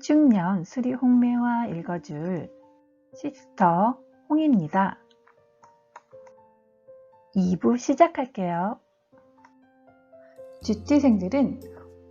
신축년 수리홍매화 읽어줄 시스터 홍입니다. 2부 시작할게요. 쥐띠생들은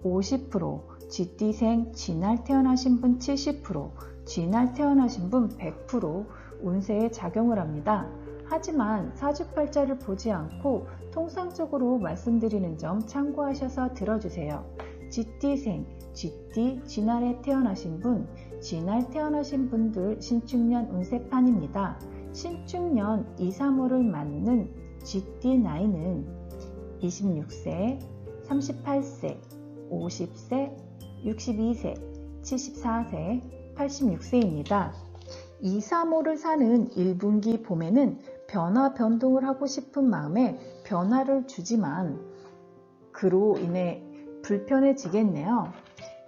50%, 쥐띠생 쥐날 태어나신 분 70%, 쥐날 태어나신 분 100% 운세에 작용을 합니다. 하지만 사주팔자를 보지 않고 통상적으로 말씀드리는 점 참고하셔서 들어주세요. 쥐띠생, 쥐띠, 쥐날에 태어나신 분, 쥐날 태어나신 분들 신축년 운세판입니다. 신축년 2, 3월을 맞는 쥐띠 나이는 26세, 38세, 50세, 62세, 74세, 86세입니다. 2, 3월을 사는 1분기 봄에는 변화 변동을 하고 싶은 마음에 변화를 주지만 그로 인해 불편해지겠네요.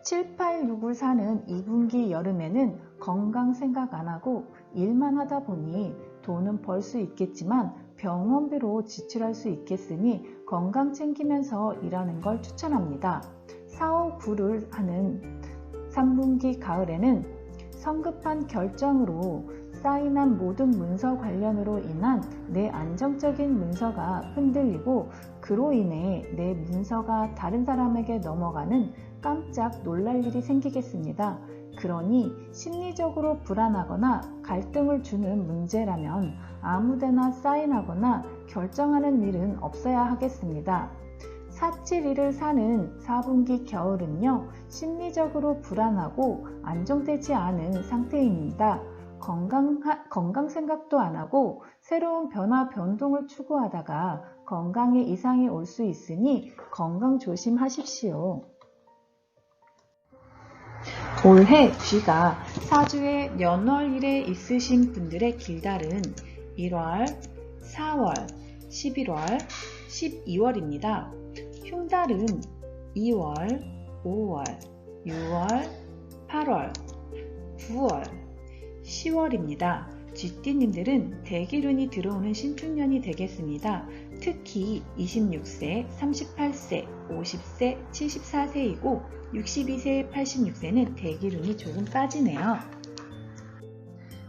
7, 8, 6을 사는 2분기 여름에는 건강 생각 안 하고 일만 하다 보니 돈은 벌 수 있겠지만 병원비로 지출할 수 있겠으니 건강 챙기면서 일하는 걸 추천합니다. 4, 5, 9를 하는 3분기 가을에는 성급한 결정으로 사인한 모든 문서 관련으로 인한 내 안정적인 문서가 흔들리고 그로 인해 내 문서가 다른 사람에게 넘어가는 깜짝 놀랄 일이 생기겠습니다. 그러니 심리적으로 불안하거나 갈등을 주는 문제라면 아무데나 사인하거나 결정하는 일은 없어야 하겠습니다. 4, 7, 1을 사는 4분기 겨울은요, 심리적으로 불안하고 안정되지 않은 상태입니다. 건강 생각도 안 하고 새로운 변화 변동을 추구하다가 건강에 이상이 올 수 있으니 건강 조심하십시오. 올해 쥐가 사주에 연월일에 있으신 분들의 길달은 1월, 4월, 11월, 12월입니다. 흉달은 2월, 5월, 6월, 8월, 9월, 10월입니다. 쥐띠님들은 대기운이 들어오는 신축년이 되겠습니다. 특히 26세, 38세, 50세, 74세이고 62세, 86세는 대기운이 조금 빠지네요.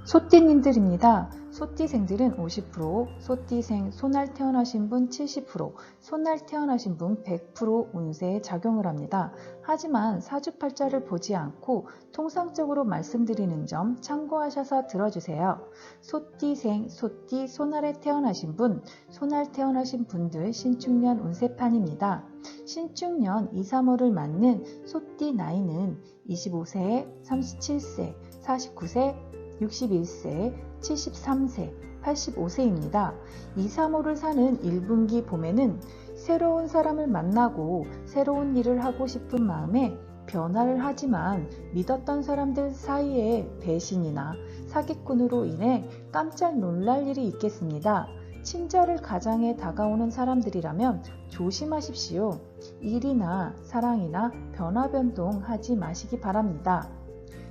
소띠님들입니다. 소띠생들은 50%, 소띠생 소날 태어나신 분 70%, 소날 태어나신 분 100% 운세에 작용을 합니다. 하지만 사주팔자를 보지 않고 통상적으로 말씀드리는 점 참고하셔서 들어주세요. 소띠생, 소띠, 소날에 태어나신 분, 소날 태어나신 분들 신축년 운세판입니다. 신축년 2, 3월을 맞는 소띠 나이는 25세, 37세, 49세, 61세, 73세, 85세입니다. 2, 3월을 사는 1분기 봄에는 새로운 사람을 만나고 새로운 일을 하고 싶은 마음에 변화를 하지만 믿었던 사람들 사이에 배신이나 사기꾼으로 인해 깜짝 놀랄 일이 있겠습니다. 친절을 가장해 다가오는 사람들이라면 조심하십시오. 일이나 사랑이나 변화 변동하지 마시기 바랍니다.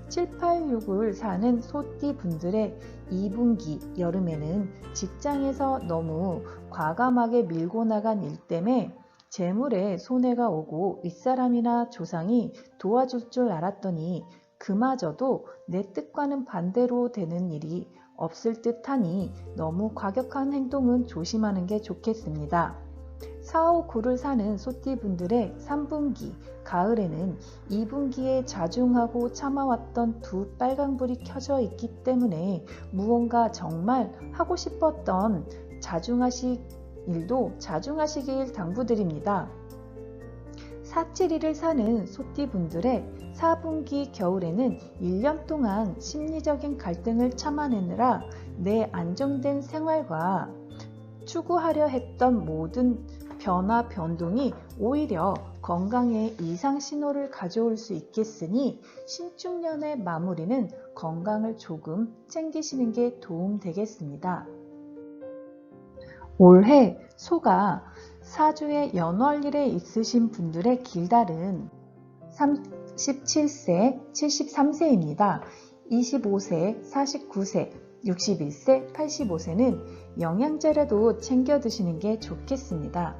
7, 8, 6을 사는 소띠 분들의 2분기 여름에는 직장에서 너무 과감하게 밀고 나간 일 때문에 재물에 손해가 오고 윗사람이나 조상이 도와줄 줄 알았더니 그마저도 내 뜻과는 반대로 되는 일이 없을 듯하니 너무 과격한 행동은 조심하는 게 좋겠습니다. 4, 5, 9를 사는 소띠분들의 3분기 가을에는 2분기에 자중하고 참아왔던 두 빨강불이 켜져 있기 때문에 무언가 정말 하고 싶었던 자중하실 일도 자중하시길 당부드립니다. 4, 7, 1을 사는 소띠분들의 4분기 겨울에는 1년 동안 심리적인 갈등을 참아내느라 내 안정된 생활과 추구하려 했던 모든 변화 변동이 오히려 건강에 이상 신호를 가져올 수 있겠으니 신축년의 마무리는 건강을 조금 챙기시는 게 도움되겠습니다. 올해 소가 사주의 연월일에 있으신 분들의 길달은 37세, 73세입니다. 25세, 49세, 61세, 85세는 영양제라도 챙겨 드시는 게 좋겠습니다.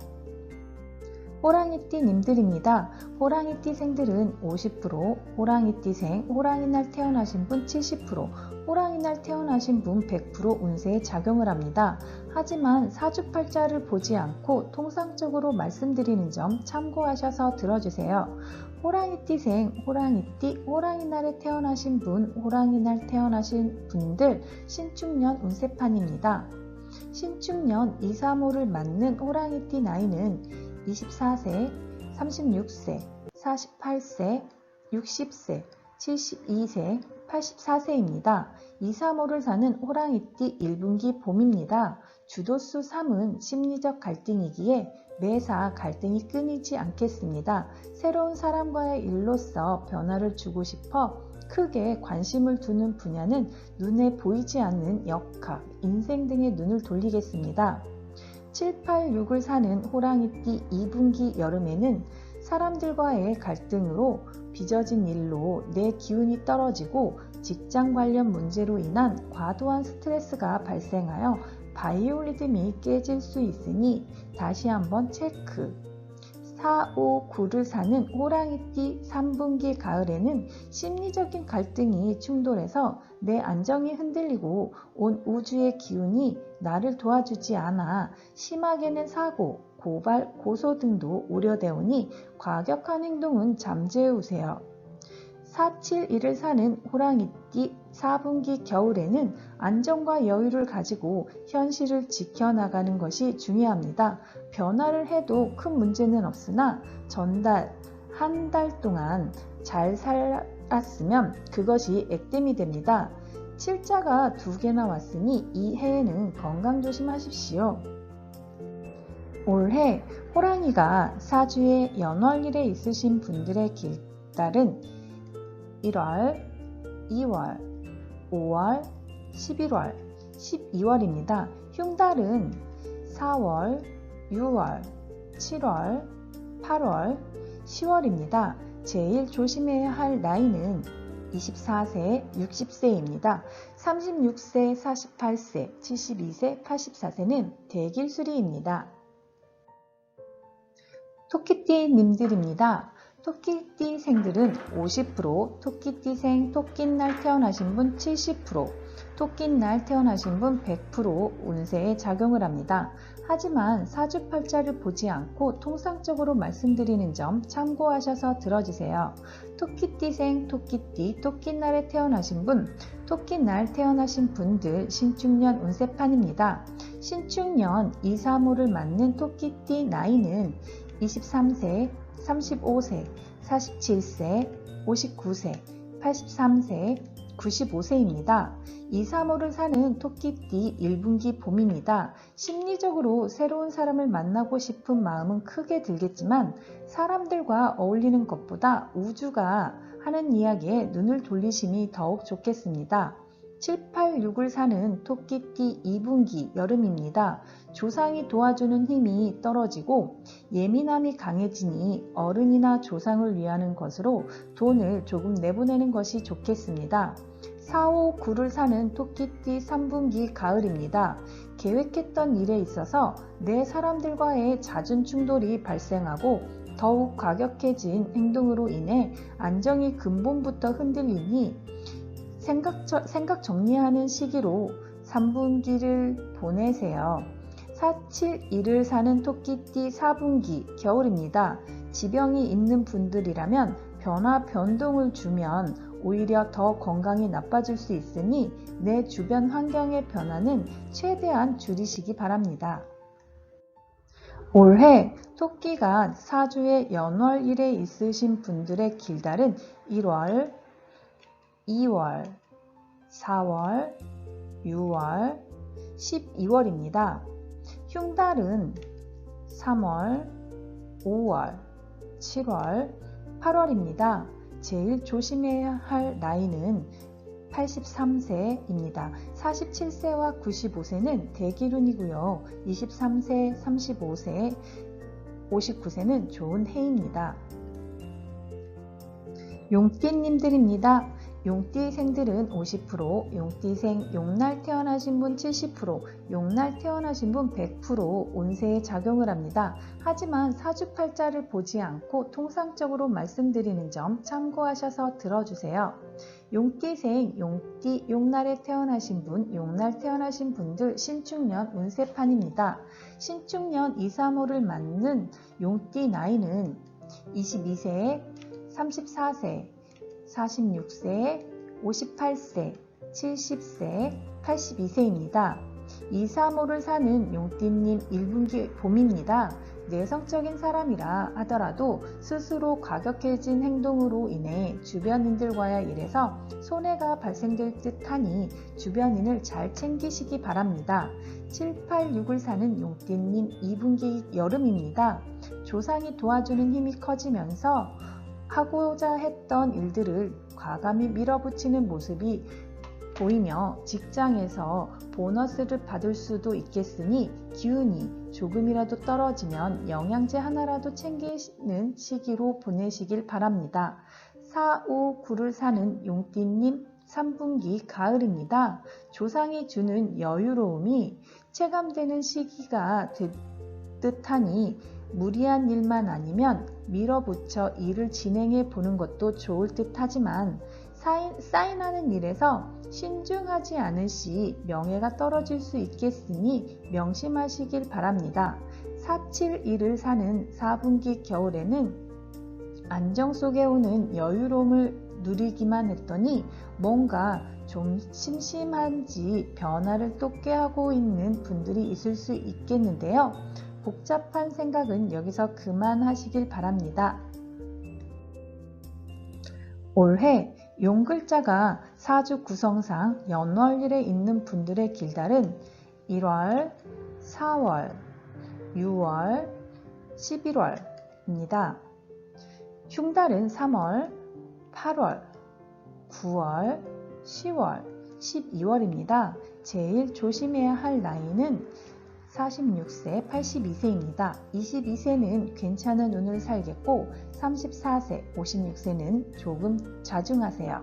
호랑이띠님들입니다. 호랑이띠생들은 50%, 호랑이띠생, 호랑이날 태어나신 분 70%, 호랑이날 태어나신 분 100% 운세에 작용을 합니다. 하지만 사주팔자를 보지 않고 통상적으로 말씀드리는 점 참고하셔서 들어주세요. 호랑이띠생, 호랑이띠, 호랑이날에 태어나신 분, 호랑이날 태어나신 분들 신축년 운세판입니다. 신축년 2, 3호를 맞는 호랑이띠 나이는 24세, 36세, 48세, 60세, 72세, 84세입니다. 2, 3호를 사는 호랑이띠 1분기 봄입니다. 주도수 3은 심리적 갈등이기에 매사 갈등이 끊이지 않겠습니다. 새로운 사람과의 일로서 변화를 주고 싶어 크게 관심을 두는 분야는 눈에 보이지 않는 역학, 인생 등의 눈을 돌리겠습니다. 7, 8, 6을 사는 호랑이띠 2분기 여름에는 사람들과의 갈등으로 빚어진 일로 내 기운이 떨어지고 직장 관련 문제로 인한 과도한 스트레스가 발생하여 바이오리듬이 깨질 수 있으니 다시 한번 체크. 4, 5, 9를 사는 호랑이띠 3분기 가을에는 심리적인 갈등이 충돌해서 내 안정이 흔들리고 온 우주의 기운이 나를 도와주지 않아 심하게는 사고, 고발, 고소 등도 우려되오니 과격한 행동은 잠재우세요. 4, 7, 1을 사는 호랑이띠 4분기 겨울에는 안정과 여유를 가지고 현실을 지켜나가는 것이 중요합니다. 변화를 해도 큰 문제는 없으나 전달, 한 달 동안 잘 살았으면 그것이 액땜이 됩니다. 7자가 2개나 왔으니 이 해에는 건강 조심하십시오. 올해 호랑이가 사주의 연월일에 있으신 분들의 길달은 1월, 2월, 5월, 11월, 12월입니다. 흉달은 4월, 6월, 7월, 8월, 10월입니다. 제일 조심해야 할 나이는 24세, 60세입니다. 36세, 48세, 72세, 84세는 대길수리입니다. 토끼띠님들입니다. 토끼띠생들은 50%, 토끼띠생, 토끼날 태어나신 분 70%, 토끼날 태어나신 분 100% 운세에 작용을 합니다. 하지만 사주팔자를 보지 않고 통상적으로 말씀드리는 점 참고하셔서 들어주세요. 토끼띠생, 토끼띠, 토끼날에 태어나신 분, 토끼날 태어나신 분들 신축년 운세판입니다. 신축년 2, 3호를 맞는 토끼띠 나이는 23세, 35세, 47세, 59세, 83세, 95세입니다. 2, 3호를 사는 토끼띠 1분기 봄입니다. 심리적으로 새로운 사람을 만나고 싶은 마음은 크게 들겠지만 사람들과 어울리는 것보다 우주가 하는 이야기에 눈을 돌리심이 더욱 좋겠습니다. 7, 8, 6을 사는 토끼띠 2분기 여름입니다. 조상이 도와주는 힘이 떨어지고 예민함이 강해지니 어른이나 조상을 위하는 것으로 돈을 조금 내보내는 것이 좋겠습니다. 4, 5, 9를 사는 토끼띠 3분기 가을입니다. 계획했던 일에 있어서 내 사람들과의 잦은 충돌이 발생하고 더욱 과격해진 행동으로 인해 안정이 근본부터 흔들리니 생각 정리하는 시기로 3분기를 보내세요. 4, 7, 1을 사는 토끼띠 4분기 겨울입니다. 지병이 있는 분들이라면 변동을 주면 오히려 더 건강이 나빠질 수 있으니 내 주변 환경의 변화는 최대한 줄이시기 바랍니다. 올해 토끼가 사주의 연월일에 있으신 분들의 길달은 1월, 2월, 4월, 6월, 12월입니다. 흉달은 3월, 5월, 7월, 8월입니다. 제일 조심해야 할 나이는 83세입니다. 47세와 95세는 대기운이고요. 23세, 35세, 59세는 좋은 해입니다. 용띠님들입니다. 용띠생들은 50%, 용띠생 용날 태어나신 분 70%, 용날 태어나신 분 100% 운세에 작용을 합니다. 하지만 사주팔자를 보지 않고 통상적으로 말씀드리는 점 참고하셔서 들어주세요. 용띠생, 용띠, 용날에 태어나신 분, 용날 태어나신 분들 신축년 운세판입니다. 신축년 2, 3호를 맞는 용띠 나이는 22세, 34세, 46세, 58세, 70세, 82세입니다. 2, 3호를 사는 용띠님 1분기 봄입니다. 내성적인 사람이라 하더라도 스스로 과격해진 행동으로 인해 주변인들과의 일에서 손해가 발생될 듯하니 주변인을 잘 챙기시기 바랍니다. 7, 8, 6을 사는 용띠님 2분기 여름입니다. 조상이 도와주는 힘이 커지면서 하고자 했던 일들을 과감히 밀어붙이는 모습이 보이며 직장에서 보너스를 받을 수도 있겠으니 기운이 조금이라도 떨어지면 영양제 하나라도 챙기는 시기로 보내시길 바랍니다. 4, 5, 9를 사는 용띠님 3분기 가을입니다. 조상이 주는 여유로움이 체감되는 시기가 듯하니 무리한 일만 아니면 밀어붙여 일을 진행해 보는 것도 좋을 듯 하지만 사인하는 일에서 신중하지 않은 시 명예가 떨어질 수 있겠으니 명심하시길 바랍니다. 4, 7, 1을 사는 4분기 겨울에는 안정 속에 오는 여유로움을 누리기만 했더니 뭔가 좀 심심한지 변화를 또 꾀하고 있는 분들이 있을 수 있겠는데요. 복잡한 생각은 여기서 그만하시길 바랍니다. 올해 용글자가 사주 구성상 연월일에 있는 분들의 길달은 1월, 4월, 6월, 11월입니다. 흉달은 3월, 8월, 9월, 10월, 12월입니다. 제일 조심해야 할 나이는 46세, 82세입니다. 22세는 괜찮은 운을 살겠고 34세, 56세는 조금 자중하세요.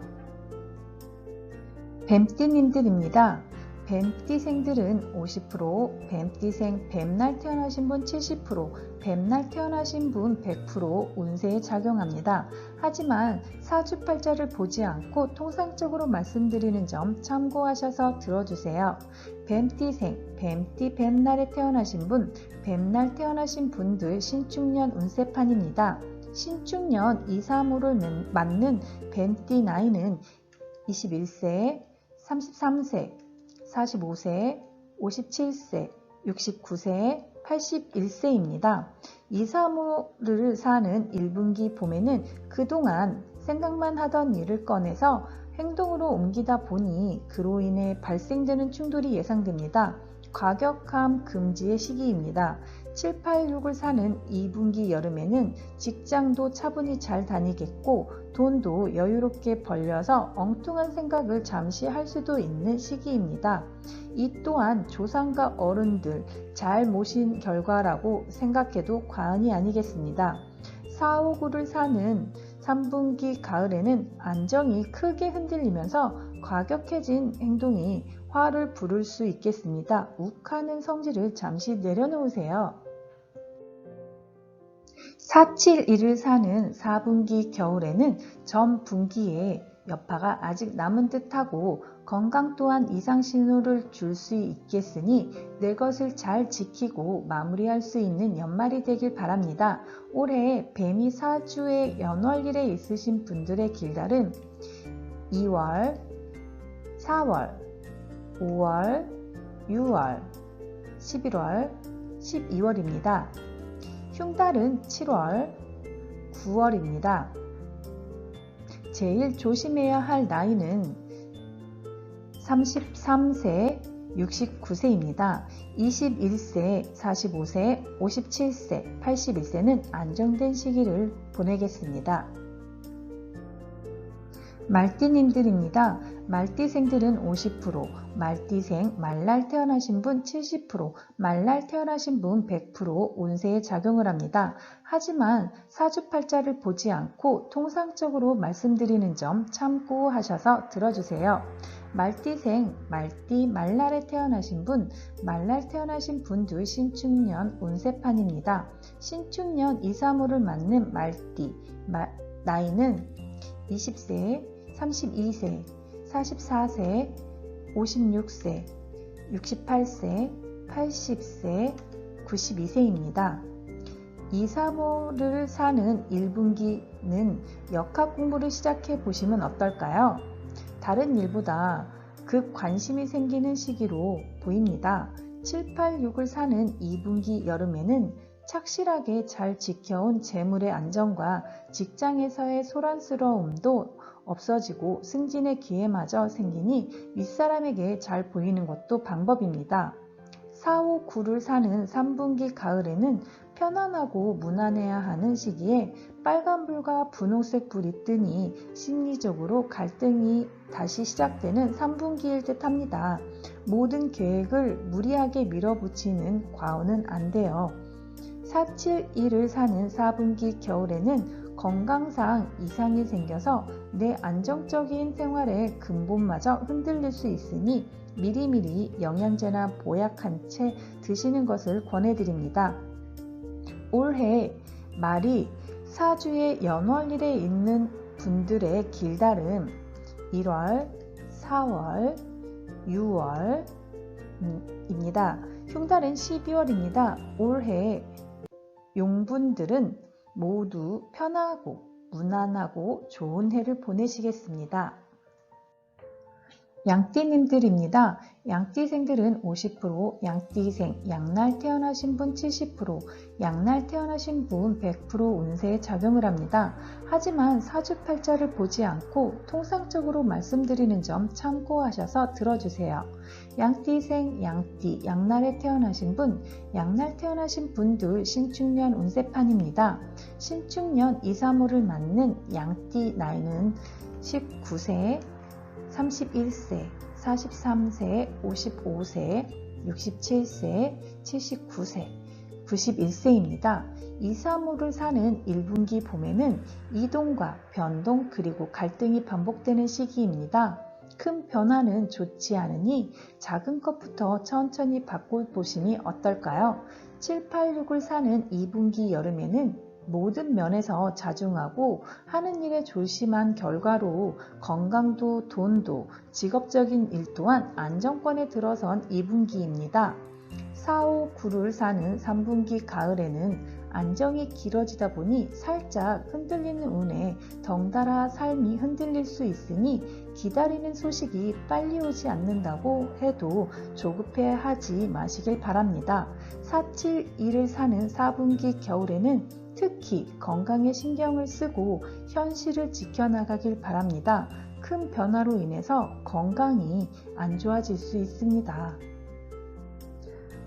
뱀띠님들입니다. 뱀띠생들은 50%, 뱀띠생 뱀날 태어나신 분 70%, 뱀날 태어나신 분 100% 운세에 작용합니다. 하지만 사주팔자를 보지 않고 통상적으로 말씀드리는 점 참고하셔서 들어주세요. 뱀띠생, 뱀띠 뱀날에 태어나신 분, 뱀날 태어나신 분들 신축년 운세판입니다. 신축년 2, 3호를 맞는 뱀띠 나이는 21세, 33세, 45세, 57세, 69세, 81세입니다. 2, 3호를 사는 1분기 봄에는 그동안 생각만 하던 일을 꺼내서 행동으로 옮기다 보니 그로 인해 발생되는 충돌이 예상됩니다. 과격함 금지의 시기입니다. 7, 8, 6을 사는 2분기 여름에는 직장도 차분히 잘 다니겠고 돈도 여유롭게 벌려서 엉뚱한 생각을 잠시 할 수도 있는 시기입니다. 이 또한 조상과 어른들 잘 모신 결과라고 생각해도 과언이 아니겠습니다. 4, 5, 9를 사는 3분기 가을에는 안정이 크게 흔들리면서 과격해진 행동이 화를 부를 수 있겠습니다. 욱하는 성질을 잠시 내려놓으세요. 4, 7, 1을 사는 4분기 겨울에는 전 분기에 여파가 아직 남은 듯하고 건강 또한 이상 신호를 줄 수 있겠으니 내 것을 잘 지키고 마무리할 수 있는 연말이 되길 바랍니다. 올해 뱀이 사주의 연월일에 있으신 분들의 길달은 2월, 4월, 5월, 6월, 11월, 12월입니다. 흉달은 7월, 9월입니다. 제일 조심해야 할 나이는 33세, 69세입니다. 21세, 45세, 57세, 81세는 안정된 시기를 보내겠습니다. 말띠님들입니다. 말띠생들은 50%, 말띠생, 말날 태어나신 분 70%, 말날 태어나신 분 100% 운세에 작용을 합니다. 하지만 사주팔자를 보지 않고 통상적으로 말씀드리는 점 참고하셔서 들어주세요. 말띠생, 말띠, 말날에 태어나신 분, 말날 태어나신 분들 신축년 운세판입니다. 신축년 2, 3호를 맞는 말띠, 나이는 20세, 32세, 44세, 56세, 68세, 80세, 92세입니다. 2, 3호를 사는 1분기는 역학 공부를 시작해 보시면 어떨까요? 다른 일보다 급 관심이 생기는 시기로 보입니다. 7, 8, 6을 사는 2분기 여름에는 착실하게 잘 지켜온 재물의 안정과 직장에서의 소란스러움도 없어지고 승진의 기회마저 생기니 윗사람에게 잘 보이는 것도 방법입니다. 4, 5, 9를 사는 3분기 가을에는 편안하고 무난해야 하는 시기에 빨간불과 분홍색 불이 뜨니 심리적으로 갈등이 다시 시작되는 3분기일 듯 합니다. 모든 계획을 무리하게 밀어붙이는 과오는 안 돼요. 4, 7, 1을 사는 4분기 겨울에는 건강상 이상이 생겨서 내 안정적인 생활의 근본마저 흔들릴 수 있으니 미리미리 영양제나 보약 한 채 드시는 것을 권해드립니다. 올해 말이 사주의 연월일에 있는 분들의 길다름 1월, 4월, 6월입니다. 흉달은 12월입니다. 올해 용분들은 모두 편하고 무난하고 좋은 해를 보내시겠습니다. 양띠님들입니다. 양띠생들은 50%, 양띠생, 양날 태어나신 분 70%, 양날 태어나신 분 100% 운세에 작용을 합니다. 하지만 사주팔자를 보지 않고 통상적으로 말씀드리는 점 참고하셔서 들어주세요. 양띠생, 양띠, 양날에 태어나신 분, 양날 태어나신 분들 신축년 운세판입니다. 신축년 2, 3호를 맞는 양띠 나이는 19세, 31세, 43세, 55세, 67세, 79세, 91세입니다. 2, 3호를 사는 1분기 봄에는 이동과 변동 그리고 갈등이 반복되는 시기입니다. 큰 변화는 좋지 않으니 작은 것부터 천천히 바꿔보시니 어떨까요? 7, 8, 6을 사는 2분기 여름에는 모든 면에서 자중하고 하는 일에 조심한 결과로 건강도 돈도 직업적인 일 또한 안정권에 들어선 2분기입니다. 4, 5, 9를 사는 3분기 가을에는 안정이 길어지다 보니 살짝 흔들리는 운에 덩달아 삶이 흔들릴 수 있으니 기다리는 소식이 빨리 오지 않는다고 해도 조급해 하지 마시길 바랍니다. 4, 7, 2를 사는 4분기 겨울에는 특히 건강에 신경을 쓰고 현실을 지켜나가길 바랍니다. 큰 변화로 인해서 건강이 안 좋아질 수 있습니다.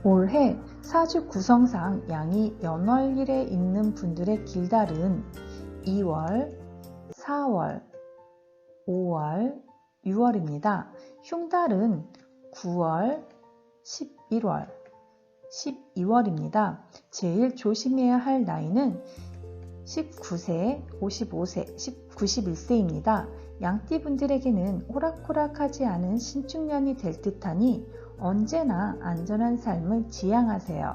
올해 사주 구성상 양이 연월일에 있는 분들의 길달은 2월, 4월, 5월, 6월입니다. 흉달은 9월, 11월, 12월입니다. 제일 조심해야 할 나이는 19세, 55세, 91세입니다. 양띠분들에게는 호락호락하지 않은 신축년이 될 듯하니 언제나 안전한 삶을 지향하세요.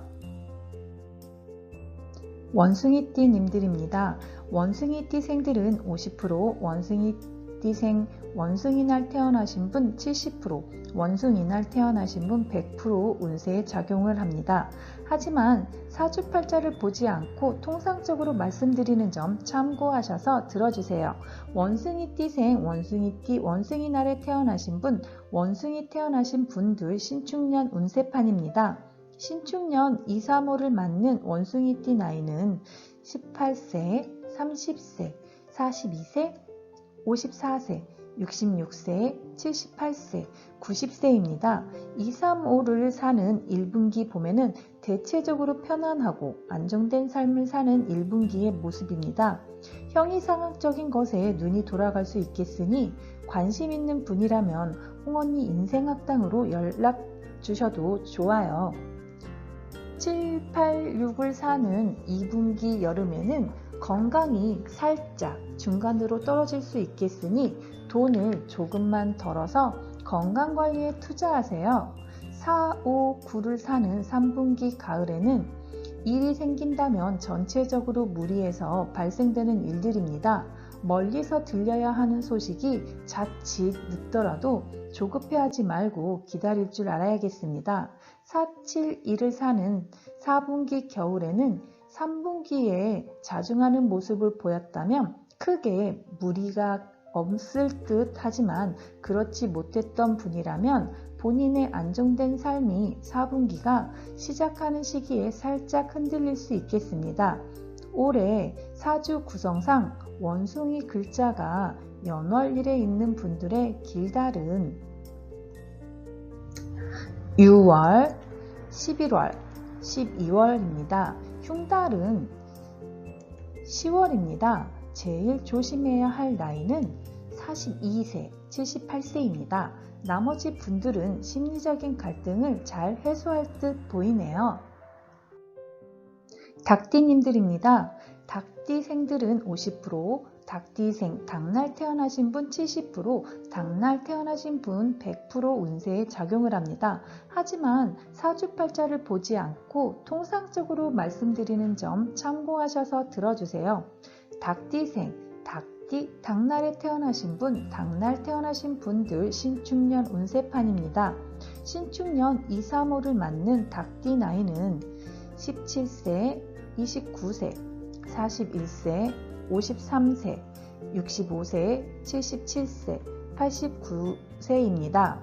원숭이띠님들입니다. 원숭이띠생들은 50%, 원숭이띠생, 원숭이날 태어나신 분 70%, 원숭이날 태어나신 분 100% 운세에 작용을 합니다. 하지만 사주팔자를 보지 않고 통상적으로 말씀드리는 점 참고하셔서 들어주세요. 원숭이띠생, 원숭이띠, 원숭이날에 태어나신 분, 원숭이 태어나신 분들 신축년 운세판입니다. 신축년 2, 3호를 맞는 원숭이띠 나이는 18세, 30세, 42세, 54세, 66세, 78세, 90세입니다. 2, 3, 5를 사는 1분기 봄에는 대체적으로 편안하고 안정된 삶을 사는 1분기의 모습입니다. 형이상학적인 것에 눈이 돌아갈 수 있겠으니 관심 있는 분이라면 홍언니 인생학당으로 연락 주셔도 좋아요. 7, 8, 6을 사는 2분기 여름에는 건강이 살짝 중간으로 떨어질 수 있겠으니 돈을 조금만 덜어서 건강관리에 투자하세요. 4, 5, 9를 사는 3분기 가을에는 일이 생긴다면 전체적으로 무리해서 발생되는 일들입니다. 멀리서 들려야 하는 소식이 자칫 늦더라도 조급해하지 말고 기다릴 줄 알아야겠습니다. 4, 7, 1을 사는 4분기 겨울에는 3분기에 자중하는 모습을 보였다면 크게 무리가 없을 듯 하지만 그렇지 못했던 분이라면 본인의 안정된 삶이 4분기가 시작하는 시기에 살짝 흔들릴 수 있겠습니다. 올해 사주 구성상 원숭이 글자가 연월일에 있는 분들의 길달은 6월, 11월, 12월입니다. 흉달은 10월입니다. 제일 조심해야 할 나이는 42세, 78세입니다. 나머지 분들은 심리적인 갈등을 잘 해소할 듯 보이네요. 닭띠님들입니다. 닭띠생들은 50%, 닭띠생, 닭날 태어나신 분 70%, 닭날 태어나신 분 100% 운세에 작용을 합니다. 하지만 사주팔자를 보지 않고 통상적으로 말씀드리는 점 참고하셔서 들어주세요. 닭띠생, 닭날에 태어나신 분, 닭날 태어나신 분들 신축년 운세판입니다. 신축년 2, 3, 5를 맞는 닭띠 나이는 17세, 29세, 41세, 53세, 65세, 77세, 89세입니다.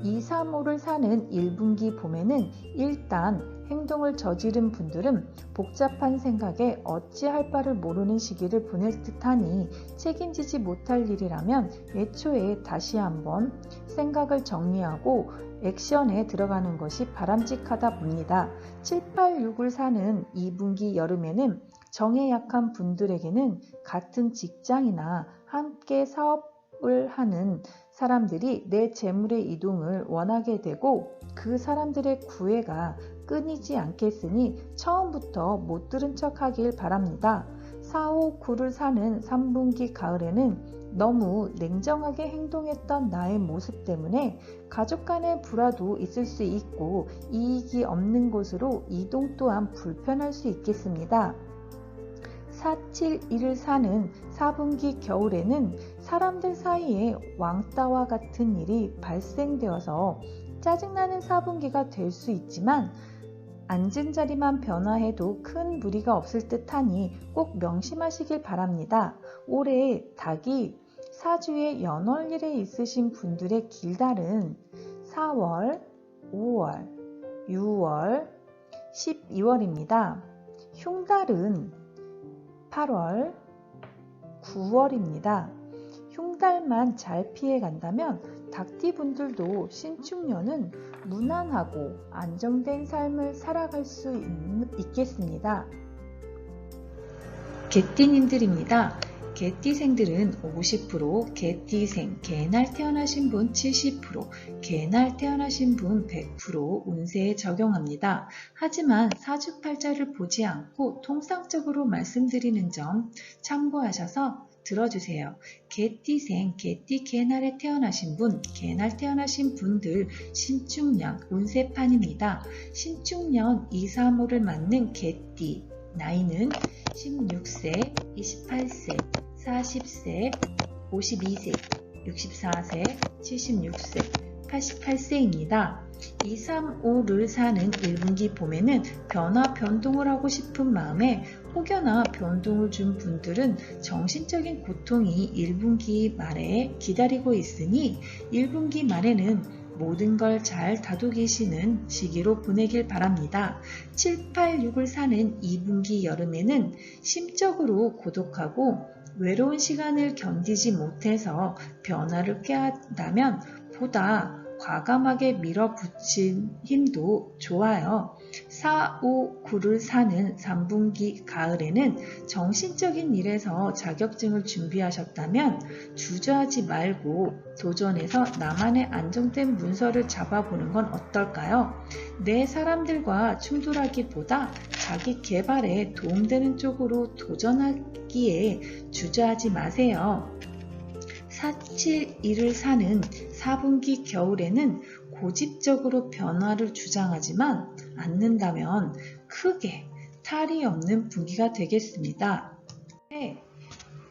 2, 3, 5를 사는 1분기 봄에는 일단 행동을 저지른 분들은 복잡한 생각에 어찌할 바를 모르는 시기를 보낼 듯하니 책임지지 못할 일이라면 애초에 다시 한번 생각을 정리하고 액션에 들어가는 것이 바람직하다 봅니다. 7, 8, 6을 사는 2분기 여름에는 정에 약한 분들에게는 같은 직장이나 함께 사업을 하는 사람들이 내 재물의 이동을 원하게 되고 그 사람들의 구애가 끊이지 않겠으니 처음부터 못 들은 척 하길 바랍니다. 4, 5, 9를 사는 3분기 가을에는 너무 냉정하게 행동했던 나의 모습 때문에 가족 간의 불화도 있을 수 있고 이익이 없는 곳으로 이동 또한 불편할 수 있겠습니다. 4, 7, 1을 사는 4분기 겨울에는 사람들 사이에 왕따와 같은 일이 발생되어서 짜증나는 4분기가 될 수 있지만 앉은 자리만 변화해도 큰 무리가 없을 듯하니 꼭 명심하시길 바랍니다. 올해 닭이 사주의 연월일에 있으신 분들의 길달은 4월, 5월, 6월, 12월입니다. 흉달은 8월, 9월입니다. 흉달만 잘 피해 간다면 닭띠분들도 신축년은 무난하고 안정된 삶을 살아갈 수 있겠습니다. 개띠님들입니다. 개띠생들은 50%, 개띠생, 개날 태어나신 분 70%, 개날 태어나신 분 100% 운세에 적용합니다. 하지만 사주팔자를 보지 않고 통상적으로 말씀드리는 점 참고하셔서 들어주세요. 개띠생, 개띠 개날에 태어나신 분, 개날 태어나신 분들 신축년 운세판입니다. 신축년 2, 3, 5를 맞는 개띠 나이는 16세, 28세, 40세, 52세, 64세, 76세, 88세입니다. 2, 3, 5를 사는 1분기 봄에는 변동을 하고 싶은 마음에 혹여나 변동을 준 분들은 정신적인 고통이 1분기 말에 기다리고 있으니 1분기 말에는 모든 걸 잘 다독이시는 시기로 보내길 바랍니다. 7, 8, 6을 사는 2분기 여름에는 심적으로 고독하고 외로운 시간을 견디지 못해서 변화를 꾀한다면 보다 과감하게 밀어붙인 힘도 좋아요. 4, 5, 9를 사는 3분기 가을에는 정신적인 일에서 자격증을 준비하셨다면 주저하지 말고 도전해서 나만의 안정된 문서를 잡아보는 건 어떨까요? 내 사람들과 충돌하기보다 자기 개발에 도움되는 쪽으로 도전하기에 주저하지 마세요. 471을 사는 4분기 겨울에는 고집적으로 변화를 주장하지만 않는다면 크게 탈이 없는 분기가 되겠습니다.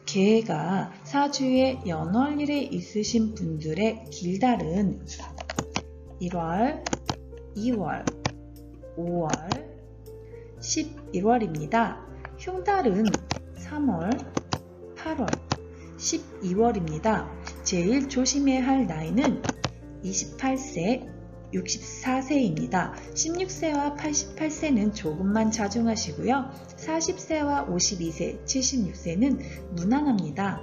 개가 사주에 연월일에 있으신 분들의 길달은 1월, 2월, 5월, 11월입니다. 흉달은 3월, 8월, 12월입니다. 제일 조심해야 할 나이는 28세, 64세입니다. 16세와 88세는 조금만 자중하시고요. 40세와 52세, 76세는 무난합니다.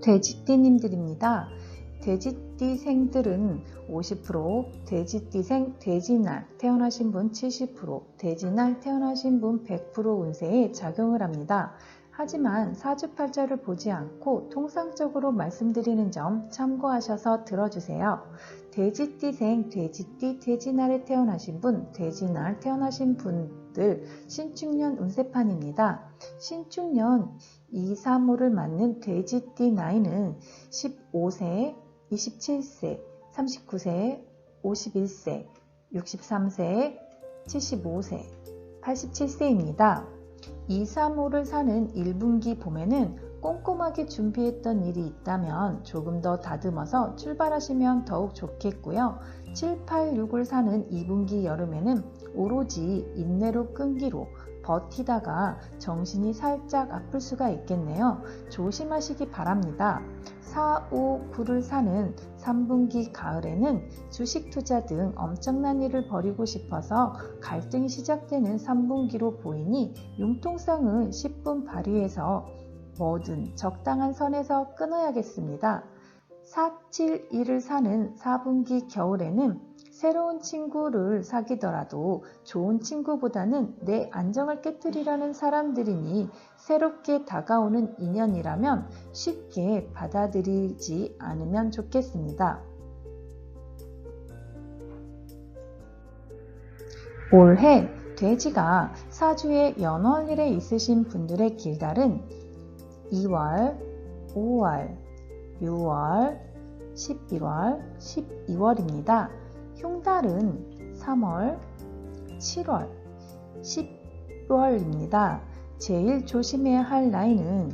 돼지띠님들입니다. 돼지띠생들은 50%, 돼지띠생 돼지날 태어나신 분 70%, 돼지날 태어나신 분 100% 운세에 작용을 합니다. 하지만 사주팔자를 보지 않고 통상적으로 말씀드리는 점 참고하셔서 들어주세요. 돼지띠생 돼지띠 돼지날에 태어나신 분, 돼지날 태어나신 분들 신축년 운세판입니다. 신축년 2, 3호를 맞는 돼지띠 나이는 15세, 27세, 39세, 51세, 63세, 75세, 87세입니다. 2, 3호를 사는 1분기 봄에는 꼼꼼하게 준비했던 일이 있다면 조금 더 다듬어서 출발하시면 더욱 좋겠고요. 7, 8, 6을 사는 2분기 여름에는 오로지 인내로 끈기로 버티다가 정신이 살짝 아플 수가 있겠네요. 조심하시기 바랍니다. 4, 5, 9를 사는 3분기 가을에는 주식 투자 등 엄청난 일을 벌이고 싶어서 갈등이 시작되는 3분기로 보이니 융통성은 10분 발휘해서 뭐든 적당한 선에서 끊어야겠습니다. 4, 7, 2를 사는 4분기 겨울에는 새로운 친구를 사귀더라도 좋은 친구보다는 내 안정을 깨뜨리려는 사람들이니 새롭게 다가오는 인연이라면 쉽게 받아들이지 않으면 좋겠습니다. 올해 돼지가 사주에 연월일에 있으신 분들의 길달은 2월, 5월, 6월, 11월, 12월입니다. 흉달은 3월, 7월, 10월입니다. 제일 조심해야 할 나이는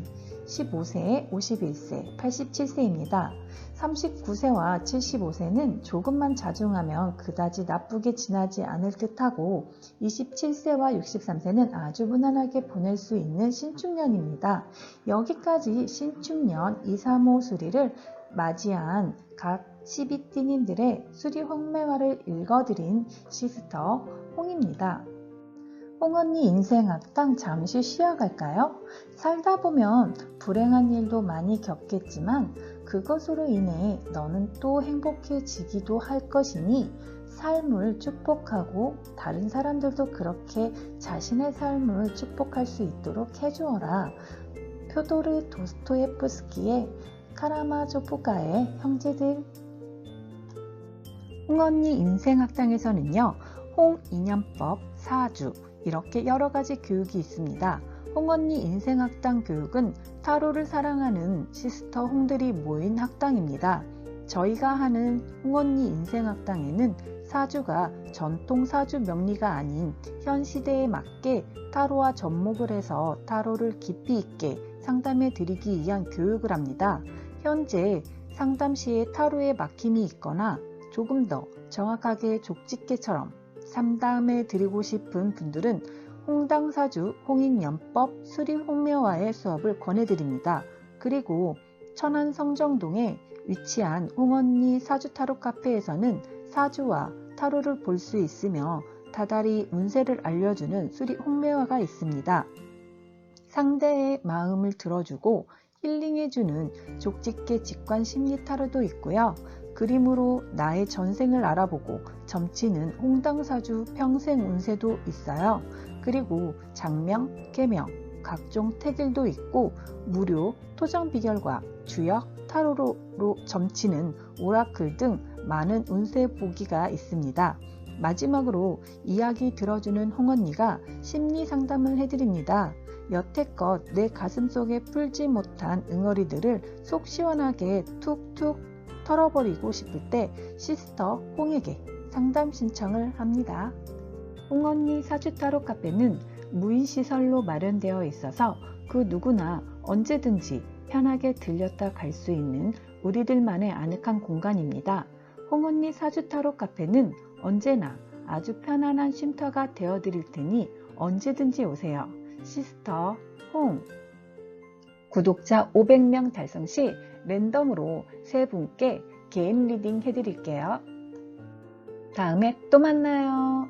15세, 51세, 87세입니다. 39세와 75세는 조금만 자중하면 그다지 나쁘게 지나지 않을 듯하고 27세와 63세는 아주 무난하게 보낼 수 있는 신축년입니다. 여기까지 신축년 2, 3호 수리를 맞이한 각 12띠님들의 수리 홍매화를 읽어드린 시스터 홍입니다. 홍언니 인생악당 잠시 쉬어갈까요? 살다 보면 불행한 일도 많이 겪겠지만 그것으로 인해 너는 또 행복해지기도 할 것이니 삶을 축복하고 다른 사람들도 그렇게 자신의 삶을 축복할 수 있도록 해주어라. 표도르 도스토예프스키의 카라마조프가의 형제들. 홍언니 인생학당에서는요, 홍인연법, 사주 이렇게 여러가지 교육이 있습니다. 홍언니 인생학당 교육은 타로를 사랑하는 시스터 홍들이 모인 학당입니다. 저희가 하는 홍언니 인생학당에는 사주가 전통 사주 명리가 아닌 현 시대에 맞게 타로와 접목을 해서 타로를 깊이 있게 상담해 드리기 위한 교육을 합니다. 현재 상담 시에 타로에 막힘이 있거나 조금 더 정확하게 족집게처럼 상담해 드리고 싶은 분들은 홍당사주 홍인연법 수리 홍묘화의 수업을 권해드립니다. 그리고 천안 성정동에 위치한 홍언니 사주타로 카페에서는 사주와 타로를 볼 수 있으며 다달이 운세를 알려주는 수리 홍묘화가 있습니다. 상대의 마음을 들어주고 힐링해주는 족집게 직관 심리 타로도 있고요. 그림으로 나의 전생을 알아보고 점치는 홍당사주 평생 운세도 있어요. 그리고 장명, 계명, 각종 태길도 있고 무료 토정 비결과 주역, 타로로 점치는 오라클 등 많은 운세 보기가 있습니다. 마지막으로 이야기 들어주는 홍언니가 심리 상담을 해드립니다. 여태껏 내 가슴속에 풀지 못한 응어리들을 속 시원하게 툭툭 털어버리고 싶을 때 시스터 홍에게 상담 신청을 합니다. 홍언니 사주타로 카페는 무인시설로 마련되어 있어서 그 누구나 언제든지 편하게 들렸다 갈 수 있는 우리들만의 아늑한 공간입니다. 홍언니 사주타로 카페는 언제나 아주 편안한 쉼터가 되어드릴 테니 언제든지 오세요. 시스터 홍. 구독자 500명 달성 시 랜덤으로 3분께 개인 리딩 해드릴게요. 다음에 또 만나요.